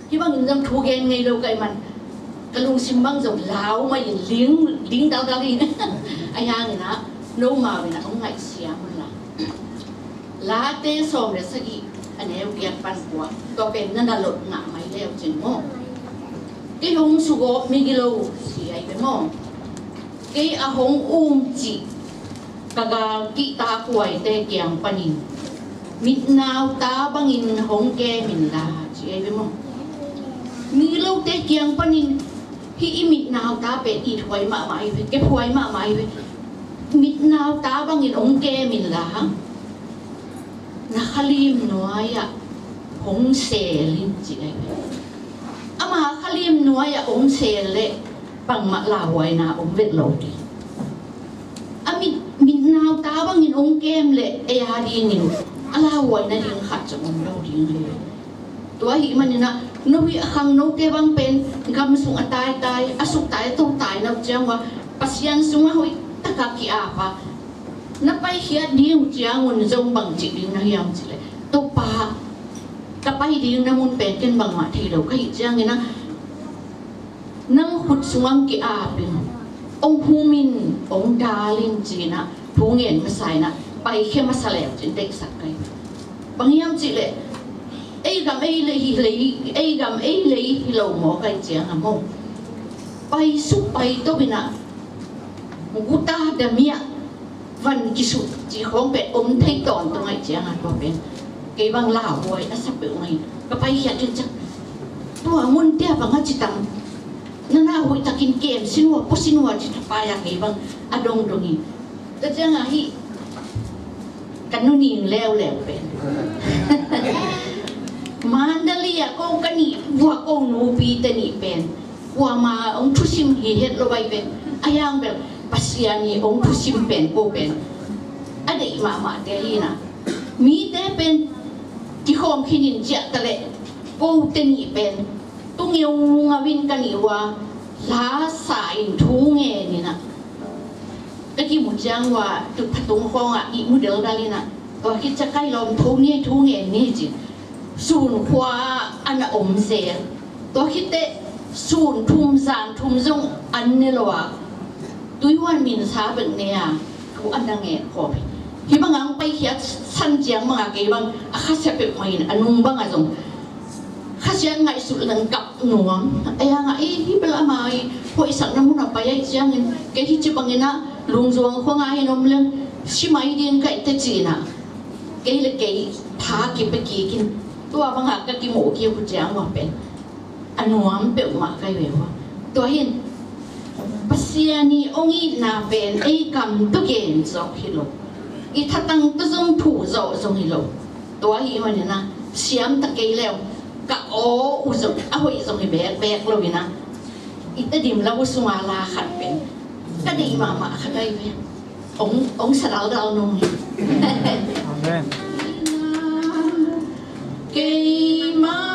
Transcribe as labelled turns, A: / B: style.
A: hi bang in jam thu gen ngai lo kai man kalung simbang zo lao ma in ling dal dal in ayang ina no ma we na ong ngai sia mun la la te som le sagi aneu kian pan kwa to pen na lot nga mai leo chin mo cái hong sugo migilo si ai be mo cái a hong chi kaga ki ta kuai te kyang panin mit naw ta bangin hong ke min la chi ai be mo migilo te kyang panin hi imit naw ta pe i thoi ma mai ve ke phoi ma mai ve mit naw ta bangin hong ke min la na khalim noaya hong se lin chi ai ama khalim noaya hong se le pang ma la wai na om vet lo ti ami min naw ta bangin hong kem le e ha di ni ala wai na ding khat chong om lo ding le to hi manina no wi khang no te bang pen gam sung atai tai asuk tai to tai na chang wa pasian sung hoi takaki apa na pai hiat diu chiang un zong bang chi ding na hiam chi le to pa ka pai ding na mun pen ken bang ma thi lo kai chiang ina nang hut suang ki a pin ong humin ong darling chi na thu ngien ma sai na pai khe ma sa le chin tek sak kai bang hiam chi le ei gam ei le ei gam ei le hi lo mo kai chiang a mo pai su pai to bina guta da miaวันกิสุจีของเป็ดอมไทยตอนตรงไอ้เจียงอ่ะตัวเป็นเกบังลาวไว้อาศัพเป็นไงก็ไปเขียนจนจักตัวมุนเตี้ยบังจิตังนั่นน่าหุยตะกินเกมสินัวปุ๊สินัวจิตปายาเกบังอดงตรงนี้แต่เจียงอ่ะฮีกันนู่นนี่แล้วเป็นมันดลีอะก็กันนี่วัวก็นูปีแต่นี่เป็นวัวมาองทุชิมฮีเฮ็ดระไว้เป็นอายังแบบpasiani ong pusim pen ko pen ada imama te hina mi te pen ki khom khinin ja tale ko te ni pen tung yong ngawin kani wa la sa in thu nge ni na ka ki mu jang wa tu patung khong a i mu del dalina to ki cha kai lom thu nge ni ji sun khwa ana om se to ki te sun thum zang thum zong an ne lo wa tuy hoan min sa beng nea ku andang e khop hi bangang pai hiat san jiang manga ke bang a kha se pe main anung bang azong kha sian ngai su lang kap nuam aya nga e hi bela mai hoi sang na mun pa yai jiang ke hi chi bangena lung zuang khong a hinom leng si mai din kai te chi na ke le ke tha ki pe ki kin tua banga ka ki mo ki ku jiang wa pen anuam pe ma kai we wa to hin pasiani ongi na pen ei kam to gen zo hilo I thatang to zong thu zo zong hilo to hi man na siam ta ke leo ka o u zo a hoi zong hi bek lo bina ita dim la usuma la khat pen ka ni mama khagai ve ong saral dal nong ni amen ke ma